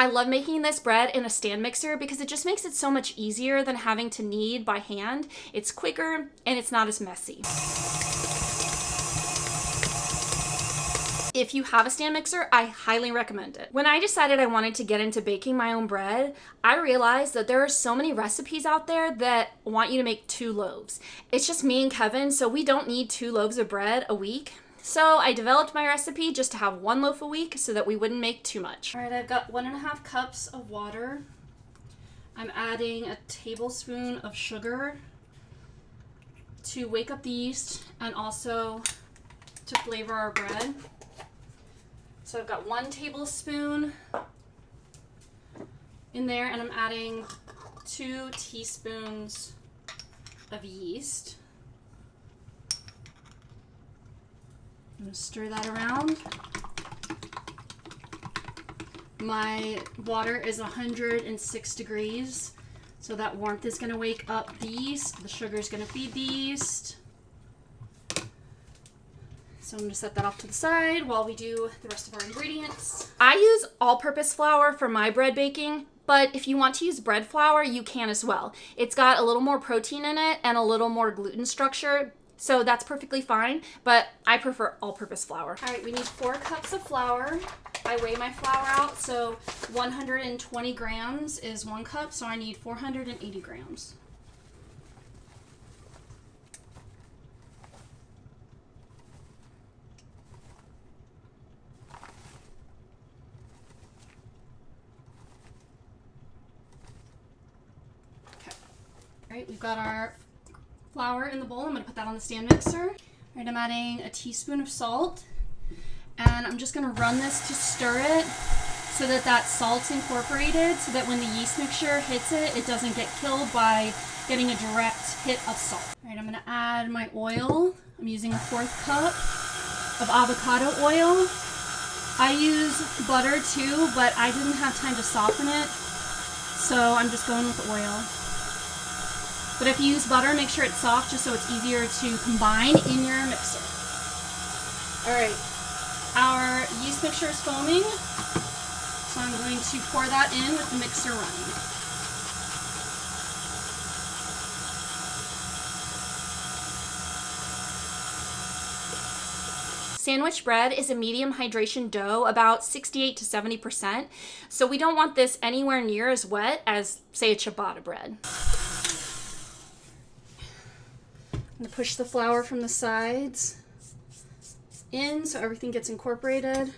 I love making this bread in a stand mixer because it just makes it so much easier than having to knead by hand. It's quicker and it's not as messy. If you have a stand mixer, I highly recommend it. When I decided I wanted to get into baking my own bread, I realized that there are so many recipes out there that want you to make 2 loaves. It's just me and Kevin, so we don't need 2 loaves of bread a week. So I developed my recipe just to have 1 loaf a week so that we wouldn't make too much. All right, I've got 1.5 cups of water. I'm adding a tablespoon of sugar to wake up the yeast and also to flavor our bread. So I've got 1 tablespoon in there, and I'm adding 2 teaspoons of yeast. I'm going to stir that around. My water is 106 degrees, so that warmth is going to wake up the yeast. The sugar is going to feed the yeast. So I'm going to set that off to the side while we do the rest of our ingredients. I use all-purpose flour for my bread baking, but if you want to use bread flour, you can as well. It's got a little more protein in it and a little more gluten structure, so that's perfectly fine, but I prefer all-purpose flour. All right, we need 4 cups of flour. I weigh my flour out, so 120 grams is 1 cup, so I need 480 grams. Okay. All right, we've got our flour in the bowl. I'm going to put that on the stand mixer. All right, I'm adding a teaspoon of salt, and I'm just going to run this to stir it so that that salt's incorporated, so that when the yeast mixture hits it, it doesn't get killed by getting a direct hit of salt. All right, I'm going to add my oil. I'm using a 1/4 cup of avocado oil. I use butter too, but I didn't have time to soften it, so I'm just going with oil. But if you use butter, make sure it's soft just so it's easier to combine in your mixer. All right, our yeast mixture is foaming, so I'm going to pour that in with the mixer running. Sandwich bread is a medium hydration dough, about 68 to 70%, so we don't want this anywhere near as wet as, say, a ciabatta bread. I'm going to push the flour from the sides in so everything gets incorporated.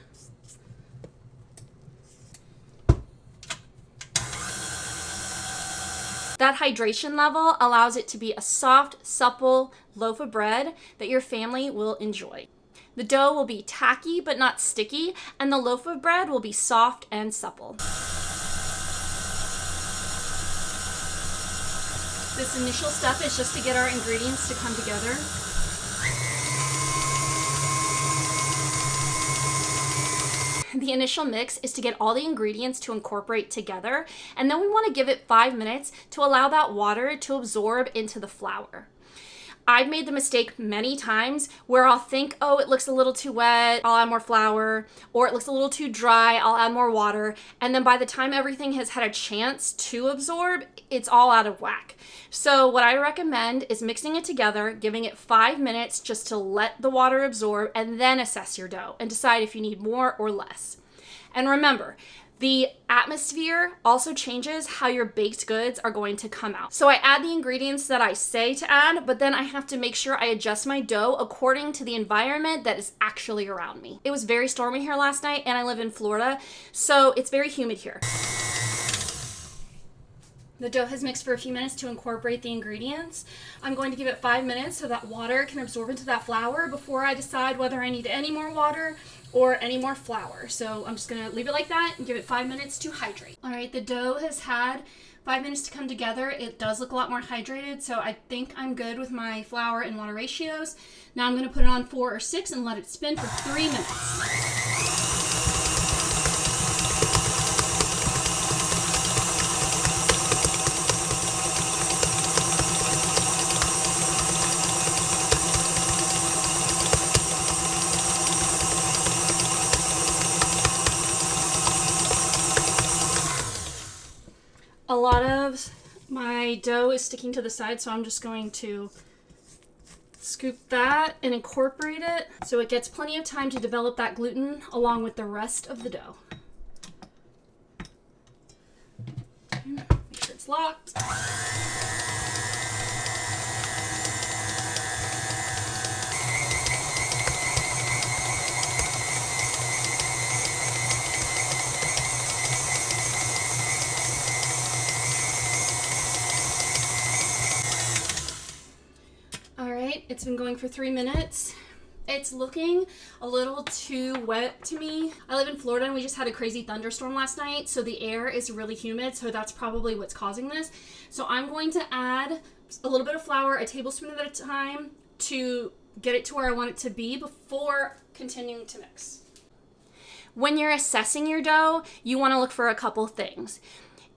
That hydration level allows it to be a soft, supple loaf of bread that your family will enjoy. The dough will be tacky but not sticky, and the loaf of bread will be soft and supple. This initial step is just to get our ingredients to come together. The initial mix is to get all the ingredients to incorporate together, and then we want to give it 5 minutes to allow that water to absorb into the flour. I've made the mistake many times where I'll think, oh, it looks a little too wet, I'll add more flour, or it looks a little too dry, I'll add more water, and then by the time everything has had a chance to absorb, it's all out of whack. So what I recommend is mixing it together, giving it 5 minutes just to let the water absorb, and then assess your dough and decide if you need more or less. And remember, the atmosphere also changes how your baked goods are going to come out. So I add the ingredients that I say to add, but then I have to make sure I adjust my dough according to the environment that is actually around me. It was very stormy here last night, and I live in Florida, so it's very humid here. The dough has mixed for a few minutes to incorporate the ingredients. I'm going to give it 5 minutes so that water can absorb into that flour before I decide whether I need any more water or any more flour. So I'm just gonna leave it like that and give it 5 minutes to hydrate. All right, the dough has had 5 minutes to come together. It does look a lot more hydrated, so I think I'm good with my flour and water ratios. Now I'm gonna put it on 4 or 6 and let it spin for 3 minutes. A lot of my dough is sticking to the side, so I'm just going to scoop that and incorporate it so it gets plenty of time to develop that gluten along with the rest of the dough. Make sure it's locked. It's been going for 3 minutes. It's looking a little too wet to me. I live in Florida and we just had a crazy thunderstorm last night, so the air is really humid, so that's probably what's causing this. So I'm going to add a little bit of flour, a tablespoon at a time, to get it to where I want it to be before continuing to mix. When you're assessing your dough, you want to look for a couple things.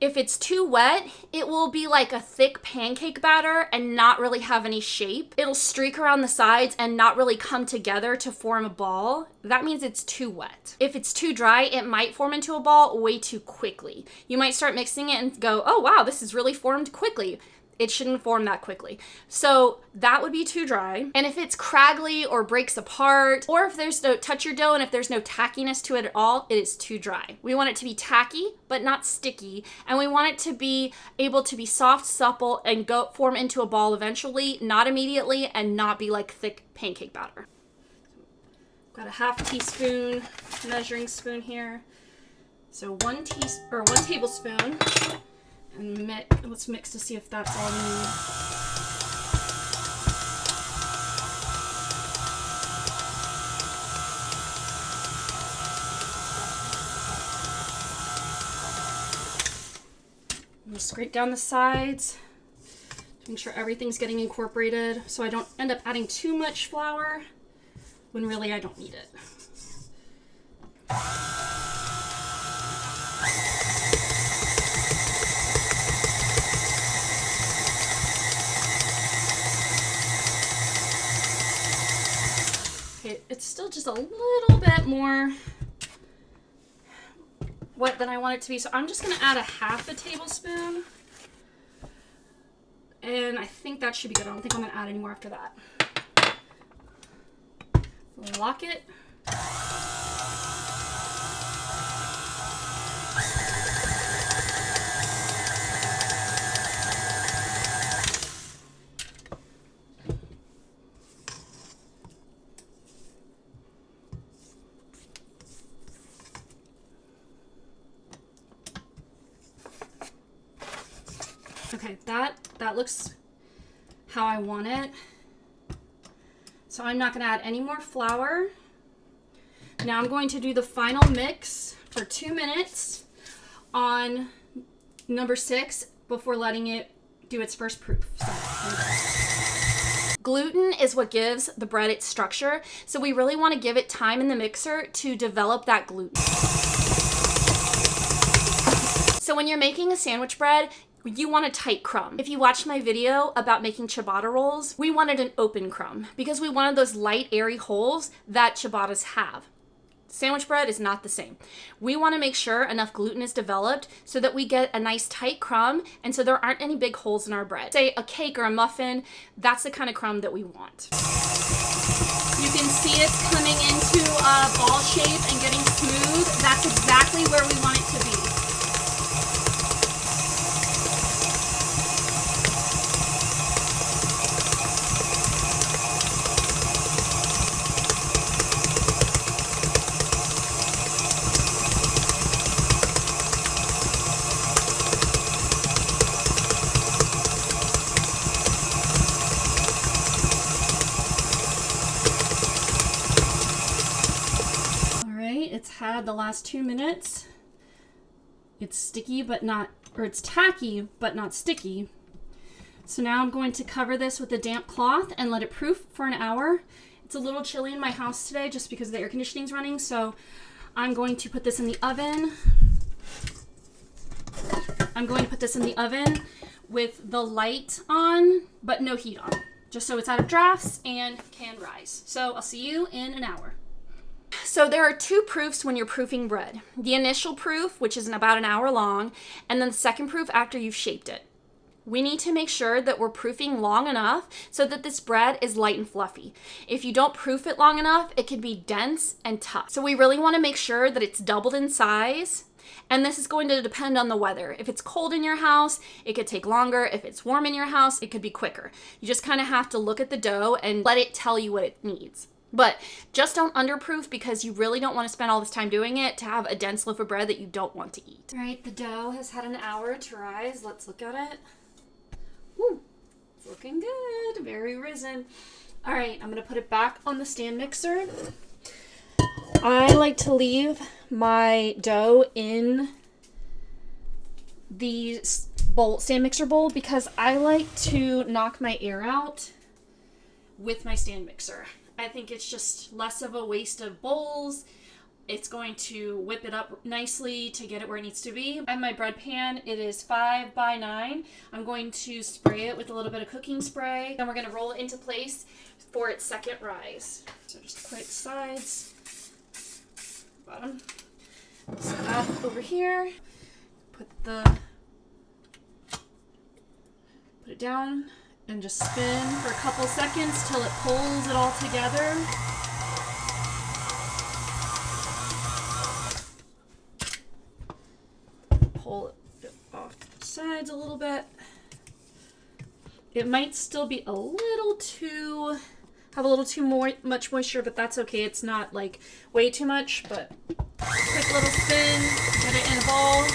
If it's too wet, it will be like a thick pancake batter and not really have any shape. It'll streak around the sides and not really come together to form a ball. That means it's too wet. If it's too dry, it might form into a ball way too quickly. You might start mixing it and go, oh wow, this is really formed quickly. It shouldn't form that quickly. So that would be too dry. And if it's craggly or breaks apart, or if there's no, touch your dough and if there's no tackiness to it at all, it is too dry. We want it to be tacky, but not sticky. And we want it to be able to be soft, supple, and form into a ball eventually, not immediately, and not be like thick pancake batter. Got a half teaspoon measuring spoon here. So one tablespoon. And let's mix to see if that's all we need. I'm gonna scrape down the sides to make sure everything's getting incorporated so I don't end up adding too much flour when really I don't need it. It's still just a little bit more wet than I want it to be, so I'm just going to add a half a tablespoon, and I think that should be good. I don't think I'm going to add any more after that. Lock it. Okay, that looks how I want it. So I'm not going to add any more flour. Now I'm going to do the final mix for 2 minutes on number 6 before letting it do its first proof. Gluten is what gives the bread its structure, so we really want to give it time in the mixer to develop that gluten. So when you're making a sandwich bread, you want a tight crumb. If you watched my video about making ciabatta rolls, we wanted an open crumb because we wanted those light, airy holes that ciabattas have. Sandwich bread is not the same. We want to make sure enough gluten is developed so that we get a nice tight crumb and so there aren't any big holes in our bread. Say a cake or a muffin, that's the kind of crumb that we want. You can see it's coming into a ball shape and getting smooth. That's exactly where we want it to be. It's had the last 2 minutes. It's sticky but not, or it's tacky but not sticky. So now I'm going to cover this with a damp cloth and let it proof for an hour. It's a little chilly in my house today just because the air conditioning is running, so I'm going to put this in the oven. I'm going to put this in the oven with the light on but no heat on, just so it's out of drafts and can rise. So I'll see you in an hour. So there are two proofs when you're proofing bread. The initial proof, which is about an hour long, and then the second proof after you've shaped it. We need to make sure that we're proofing long enough so that this bread is light and fluffy. If you don't proof it long enough, it can be dense and tough. So we really want to make sure that it's doubled in size. And this is going to depend on the weather. If it's cold in your house, it could take longer. If it's warm in your house, it could be quicker. You just kind of have to look at the dough and let it tell you what it needs. But just don't underproof, because you really don't want to spend all this time doing it to have a dense loaf of bread that you don't want to eat. All right, the dough has had an hour to rise. Let's look at it. Woo, it's looking good, very risen. All right, I'm gonna put it back on the stand mixer. I like to leave my dough in the stand mixer bowl because I like to knock my air out with my stand mixer. I think it's just less of a waste of bowls. It's going to whip it up nicely to get it where it needs to be. I have my bread pan. It is 5 by 9. I'm going to spray it with a little bit of cooking spray. Then we're going to roll it into place for its second rise. So just put sides, bottom. Set that over here. Put it down and just spin for a couple seconds till it pulls it all together. Pull it off the sides a little bit. It might still be have a little too much moisture, but that's okay. It's not like way too much, but quick little spin, get it in a ball.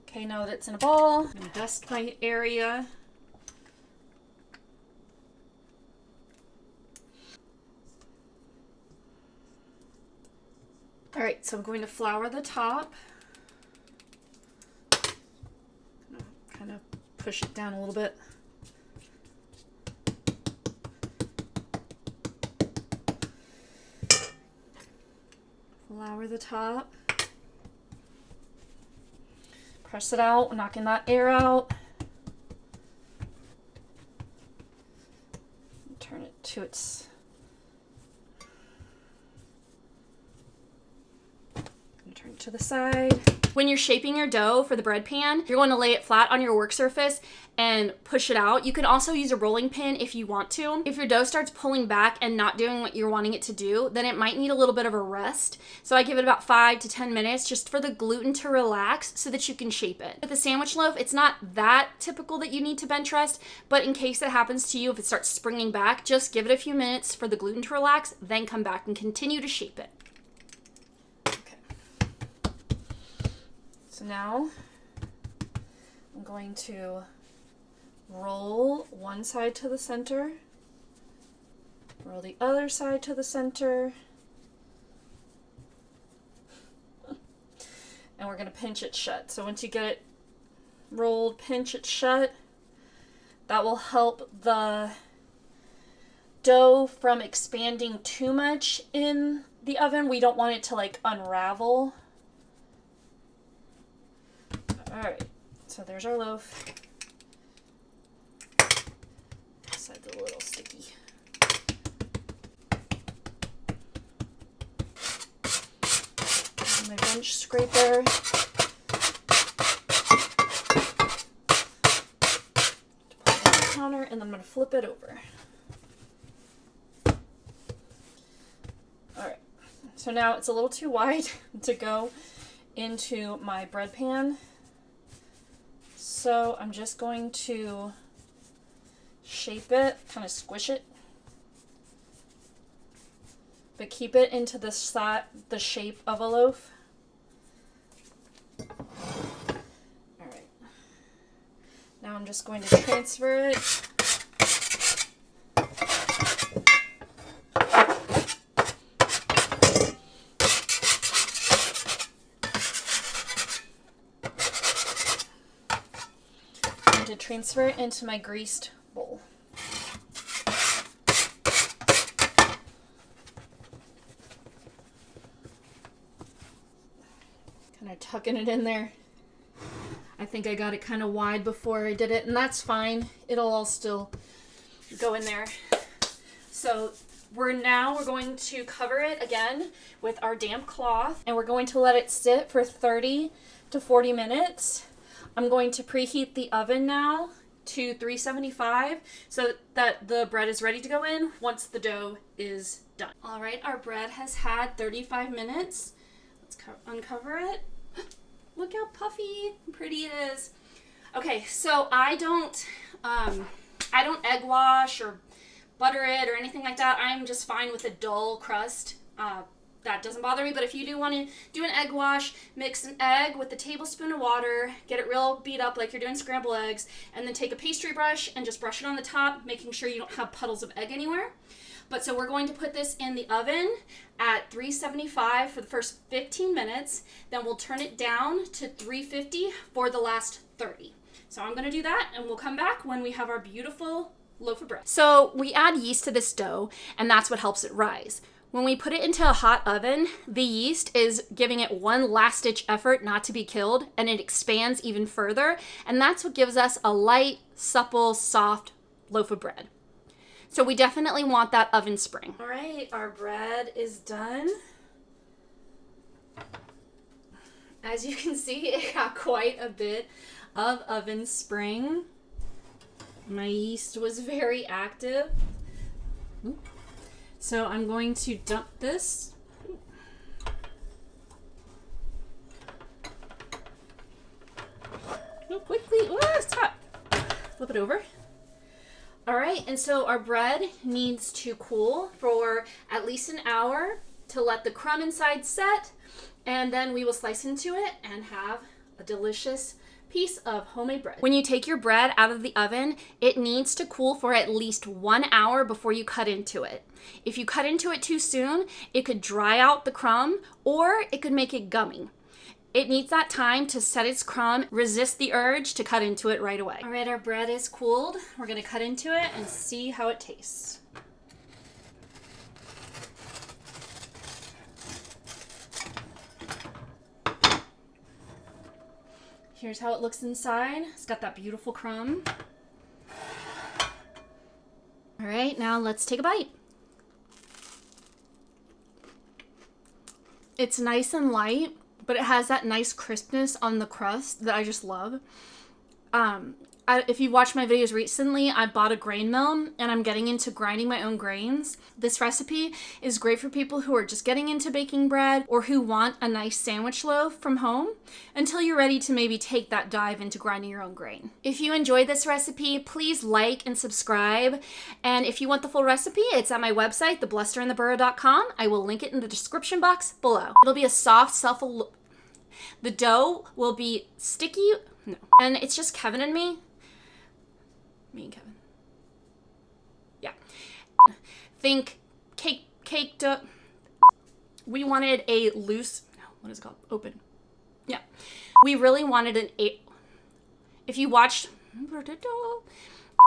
Okay, now that it's in a ball, I'm gonna dust my area. All right, so I'm going to flour the top. Kind of push it down a little bit. Flour the top. Press it out, knocking that air out. Turn it to its... Turn it to the side. When you're shaping your dough for the bread pan, you're going to lay it flat on your work surface and push it out. You can also use a rolling pin if you want to. If your dough starts pulling back and not doing what you're wanting it to do, then it might need a little bit of a rest. So I give it about 5 to 10 minutes just for the gluten to relax so that you can shape it. With the sandwich loaf, it's not that typical that you need to bench rest, but in case it happens to you, if it starts springing back, just give it a few minutes for the gluten to relax, then come back and continue to shape it. So now I'm going to roll one side to the center, roll the other side to the center, and we're going to pinch it shut. So once you get it rolled, pinch it shut. That will help the dough from expanding too much in the oven. We don't want it to like unravel. All right, so there's our loaf. Side's a little sticky. And my bench scraper. Put it on the counter, and then I'm going to flip it over. All right, so now it's a little too wide to go into my bread pan. So I'm just going to shape it, kind of squish it, but keep it into the shape of a loaf. All right. Now I'm just going to transfer it. To transfer it into my greased bowl. Kind of tucking it in there. I think I got it kind of wide before I did it, and that's fine. It'll all still go in there. So We're going to cover it again with our damp cloth, and we're going to let it sit for 30 to 40 minutes. I'm going to preheat the oven now to 375 so that the bread is ready to go in once the dough is done. All right, our bread has had 35 minutes. Let's uncover it. Look how puffy and pretty it is. Okay, so I don't egg wash or butter it or anything like that. I'm just fine with a dull crust. That doesn't bother me, but if you do want to do an egg wash, mix an egg with a tablespoon of water, get it real beat up like you're doing scrambled eggs, and then take a pastry brush and just brush it on the top, making sure you don't have puddles of egg anywhere. But so we're going to put this in the oven at 375 for the first 15 minutes, then we'll turn it down to 350 for the last 30. So I'm going to do that, and we'll come back when we have our beautiful loaf of bread. So we add yeast to this dough, and that's what helps it rise. When we put it into a hot oven, the yeast is giving it one last-ditch effort not to be killed, and it expands even further, and that's what gives us a light, supple, soft loaf of bread. So we definitely want that oven spring. All right, our bread is done. As you can see, it got quite a bit of oven spring. My yeast was very active. So I'm going to dump this. Oh, quickly. Oh, it's hot. Flip it over. All right, and so our bread needs to cool for at least an hour to let the crumb inside set, and then we will slice into it and have a delicious piece of homemade bread. When you take your bread out of the oven, it needs to cool for at least 1 hour before you cut into it. If you cut into it too soon, it could dry out the crumb or it could make it gummy. It needs that time to set its crumb, resist the urge to cut into it right away. All right, our bread is cooled. We're gonna cut into it and see how it tastes. Here's how it looks inside. It's got that beautiful crumb. All right, now let's take a bite. It's nice and light, but it has that nice crispness on the crust that I just love. If you watched my videos recently, I bought a grain mill and I'm getting into grinding my own grains. This recipe is great for people who are just getting into baking bread or who want a nice sandwich loaf from home until you're ready to maybe take that dive into grinding your own grain. If you enjoyed this recipe, please like and subscribe. And if you want the full recipe, it's at my website, theblusterandtheburrow.com. I will link it in the description box below. It'll be a soft, the dough will be sticky, and it's just Kevin and me. Me and Kevin. Yeah. Think cake dough. We wanted a loose, what is it called? Open. Yeah. We really wanted if you watched,